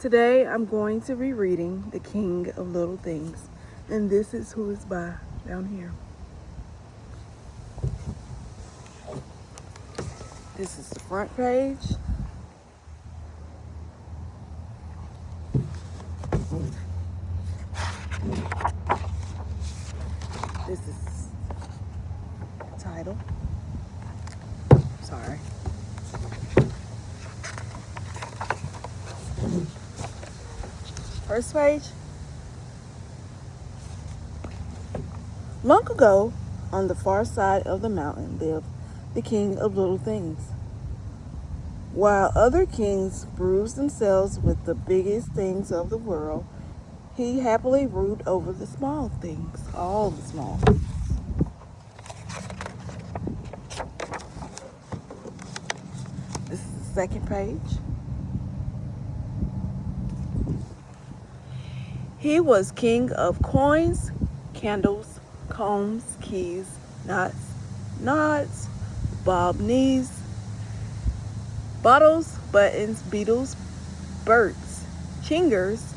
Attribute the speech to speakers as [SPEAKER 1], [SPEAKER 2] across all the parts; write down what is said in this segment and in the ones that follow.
[SPEAKER 1] Today I'm going to be reading The King of Little Things, and this is who it's by down here. This is the front page. This is the title. Sorry. First page. Long ago, on the far side of the mountain lived the King of Little Things. While other kings bruised themselves with the biggest things of the world, he happily ruled over the small things, all the small things. This is the second page. He was king of coins, candles, combs, keys, knots, bob knees, bottles, buttons, beetles, birds, chingers,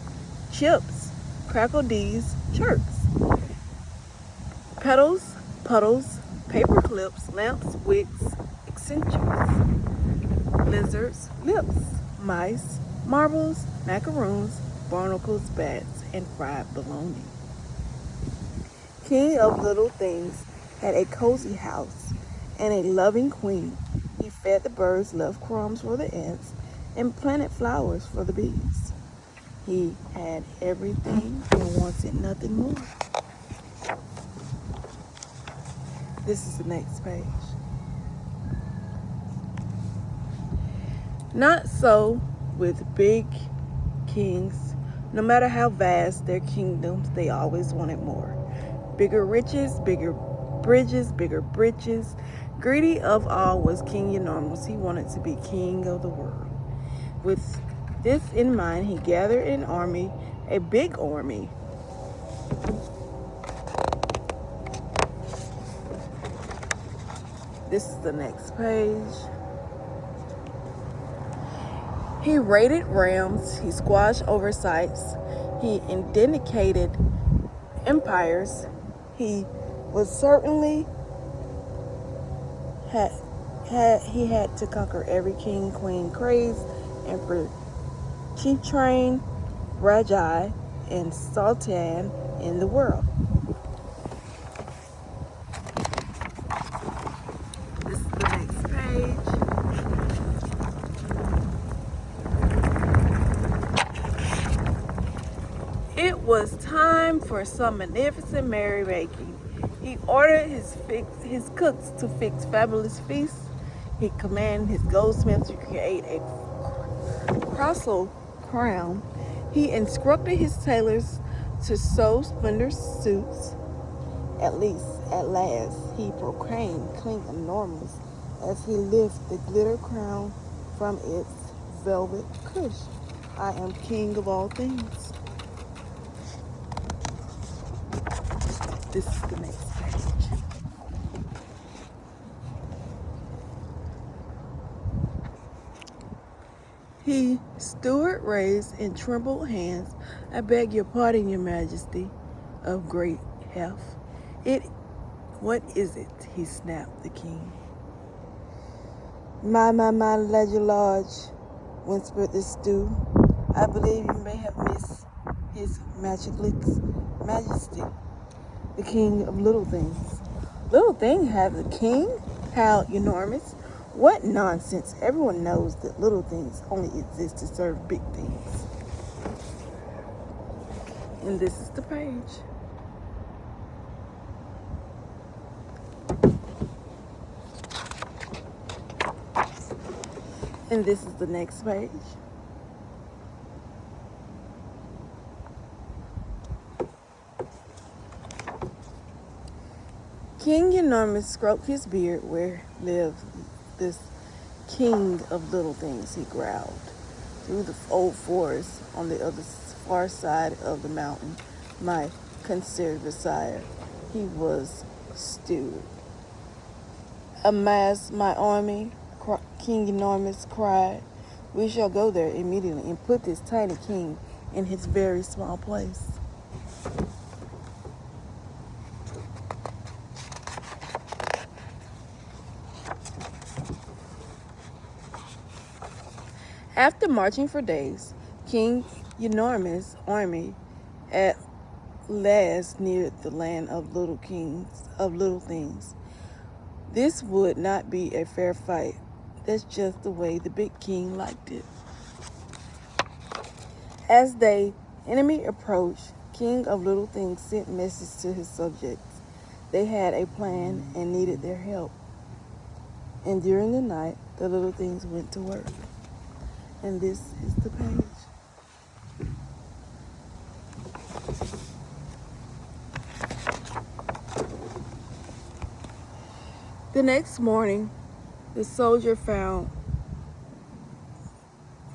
[SPEAKER 1] chips, crackle D's, chirps, petals, puddles, paper clips, lamps, wicks, eccentrics, lizards, lips, mice, marbles, macaroons, barnacles, bats, and fried bologna. King of Little Things had a cozy house and a loving queen. He fed the birds, left crumbs for the ants, and planted flowers for the bees. He had everything and wanted nothing more. This is the next page. Not so with big kings. No matter how vast their kingdoms, they always wanted more. Bigger riches, bigger bridges, bigger britches. Greedy of all was King Enormous. He wanted to be king of the world. With this in mind, he gathered an army, a big army. This is the next page. He raided realms, he squashed oversights, he indicated empires. He was certainly had to conquer every king, queen, craze, emperor, chief train, Rajai, and sultan in the world. This is the next page. It was time for some magnificent merrymaking. He ordered his cooks to fix fabulous feasts. He commanded his goldsmiths to create a colossal crown. He instructed his tailors to sew splendid suits. At last, he proclaimed King Enormous as he lifted the glitter crown from its velvet cushion. I am king of all things. This is the next page. He, Stuart, raised and trembled hands. I beg your pardon, your majesty, of great heft. What is it? He snapped the king. My, Ledger Lodge, whispered the stew. I believe you may have missed his majesty, the king of little things. Little thing has a king? How enormous? What nonsense. Everyone knows that little things only exist to serve big things. And this is the page. And this is the next page. King Enormous stroked his beard. Where lived this king of little things, he growled. Through the old forest on the other far side of the mountain, my considered sire, he was Stuart. Amass my army, King Enormous cried. We shall go there immediately and put this tiny king in his very small place. After marching for days, King Eunormus' army at last neared the land of little things. This would not be a fair fight. That's just the way the big king liked it. As the enemy approached, King of Little Things sent messages to his subjects. They had a plan and needed their help. And during the night, the little things went to work. And this is the page. The next morning, the soldier found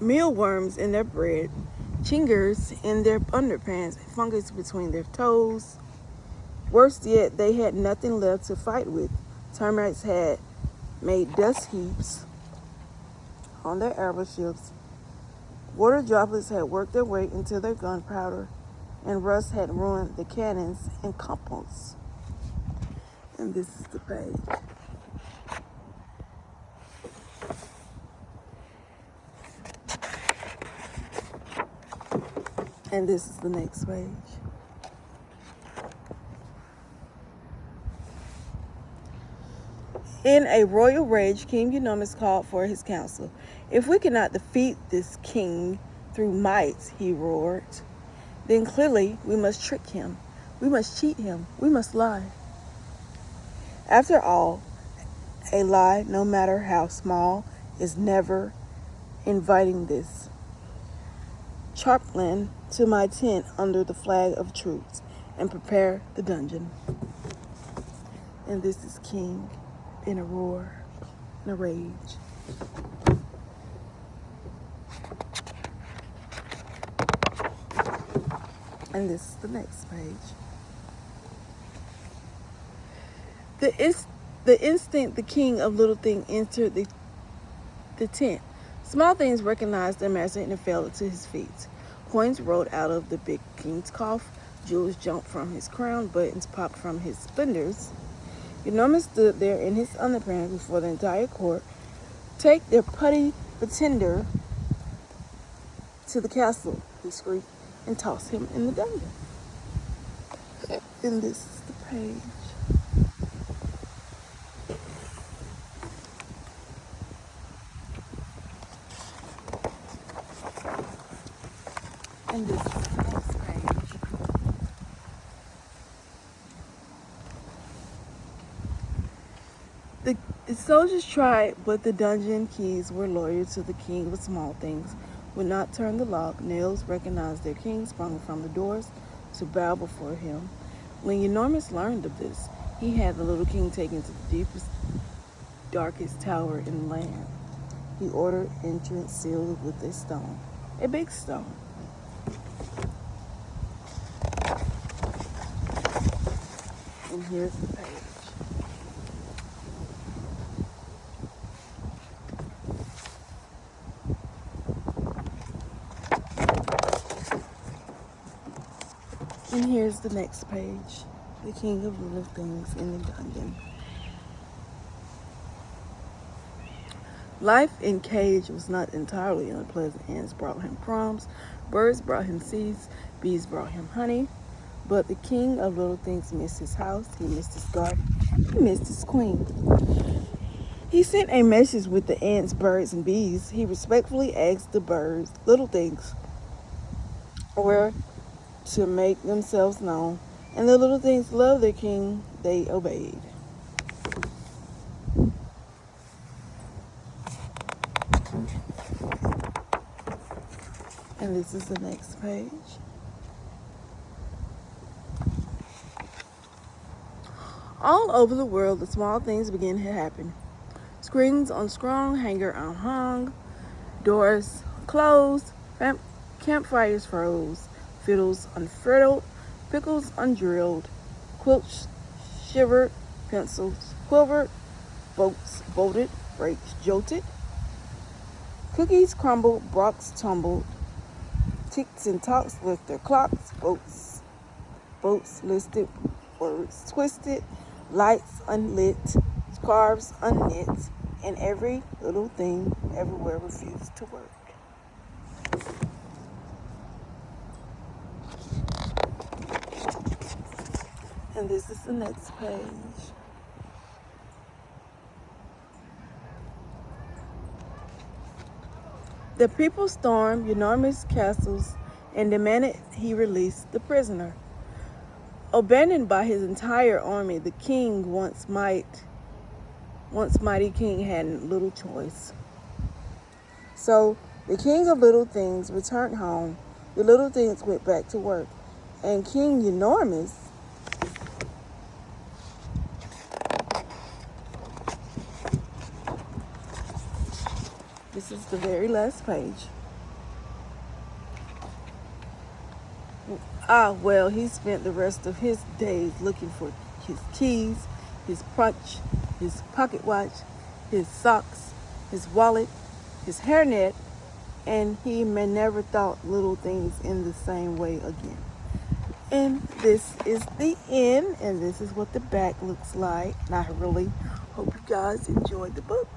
[SPEAKER 1] mealworms in their bread, chingers in their underpants, fungus between their toes. Worse yet, they had nothing left to fight with. Termites had made dust heaps on their arrow shields. Water droplets had worked their way into their gunpowder, and rust had ruined the cannons and composts. And this is the page. And this is the next page. In a royal rage, King Eunormus called for his council. If we cannot defeat this king through might, he roared, then clearly we must trick him. We must cheat him. We must lie. After all, a lie, no matter how small, is never inviting this Charpland to my tent under the flag of truce and prepare the dungeon. And this is King in a roar, in a rage. And this is the next page. The instant the king of Little Thing entered the tent, Small Things recognized their master and fell to his feet. Coins rolled out of the big king's cough, jewels jumped from his crown, buttons popped from his splendors. Eunormus stood there in his underpants before the entire court. Take their putty pretender to the castle, he screamed, and tossed him in the dungeon. And this is the page. And this is the next page. The soldiers tried, but the dungeon keys were loyal to the king of Small Things, would not turn the lock. Nails recognized their king, sprung from the doors to bow before him. When Eunormus learned of this, he had the little king taken to the deepest, darkest tower in the land. He ordered entrance sealed with a stone, a big stone. And here's the page. And here's the next page. The king of little things in the dungeon. Life in Cage was not entirely unpleasant. Ants brought him crumbs, birds brought him seeds, bees brought him honey. But the king of little things missed his house, he missed his garden, he missed his queen. He sent a message with the ants, birds, and bees. He respectfully asked the birds, little things, where to make themselves known. And the little things loved their king, they obeyed. And this is the next page. All over the world, the small things began to happen. Screens on strong, hanger unhung, doors closed, campfires froze, fiddles unfriddled, pickles undrilled, quilts shivered, pencils quivered, boats bolted, brakes jolted, Cookies crumbled, blocks tumbled, ticks and talks with their clocks, boats listed, words twisted, lights unlit, scarves unknit, and every little thing everywhere refused to work. And this is the next page. The people stormed enormous castles and demanded he release the prisoner. Abandoned by his entire army, the king, once mighty king, had little choice. So the king of little things returned home. The little things went back to work. And King Enormous this is the very last page. Well, he spent the rest of his days looking for his keys, his punch, his pocket watch, his socks, his wallet, his hairnet, and he may never thought little things in the same way again. And this is the end, and this is what the back looks like. And I really hope you guys enjoyed the book.